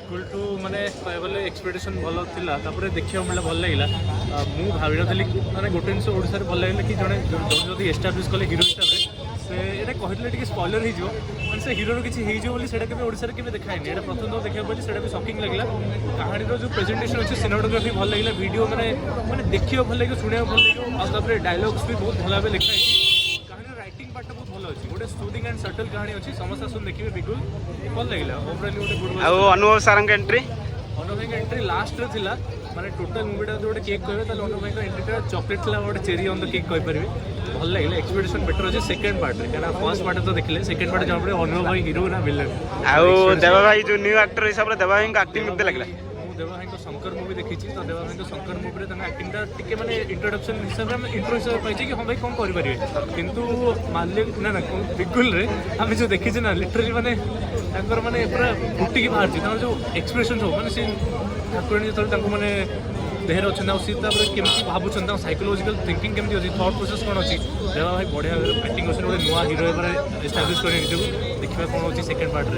Equal to माने कहले expectation भल थिला तापर देखियो मिला भल लागिला मु भाबि नथली माने गोटे जिनस ओडिसा रे भल लागिला कि जने जदी एस्टाब्लिश कले हीरो हिसाब रे से एटा कहले टिके स्पॉइलर हे जो माने से हीरो रो किछि हे जो बोली सेटा केबे ओडिसा रे केबे देखाइनी एटा प्रथम तो देखियो बोली सेटा भी शॉकिंग लागला कहानी रो जो प्रेजेंटेशन अछि सिनेमेटोग्राफी भल लागिला वीडियो माने माने देखियो भल लागियो सुनियो भल लागियो आ तापर डायलॉग्स भी बहुत भल भाबे लिखा है कहानी राइटिंग पार्ट बहुत भल अछि गोटे सूदिंग एंड सटल कहानी अछि समस्त सुन देखिबे बिल्कुल भल लागिला ओवरऑल गोटे गुड आ अनुभव सारंग एंट्री अनुभ भाई एंट्री लास्ट रे थिला माने टोटल मूवीटा गोटे केक कहबे ताले अनुभ भाई एंट्रीटा चॉकलेट थिला गोटे चेरी ऑन द केक कहि परबे भल लागले एक्सपेक्टेशन बेटर अछि सेकंड पार्ट रे काना फर्स्ट पार्ट तो देखले सेकंड पार्ट जब अनुभ भाई हीरो ना विलन आ देवा भाई जो न्यू एक्टर हिसाब रे देवा भाई का एक्टिंग केते लागला देवा भाई को शंकर मूवी देखी तो देवा भाई को शंकर मूवी रे तना एक्टिंगटा टिके माने इंट्रोडक्शन हिसाब रे इंट्रो हिसाब पाइछि कि हम भाई कोन करि परिबे किंतु मालिक ना ना बिल्कुल रे हम जो देखि छी ना लिटरली माने तांकर माने पूरा फुटी की बाहर छी तांकर जो एक्सप्रेशन हो माने से ठाकुरानी जतल तांको माने देहर अच्छे ना सी तापर केमती भाबुछन ता साइकोलॉजिकल थिंकिंग केमती अछि थॉट प्रोसेस कोन अछि देवा भाई बढ़िया एक्टिंग अछि गोटे नुवा हीरो एबारे एस्टैब्लिश करि निजो देखिबा कोन अछि सेकंड पार्ट रे।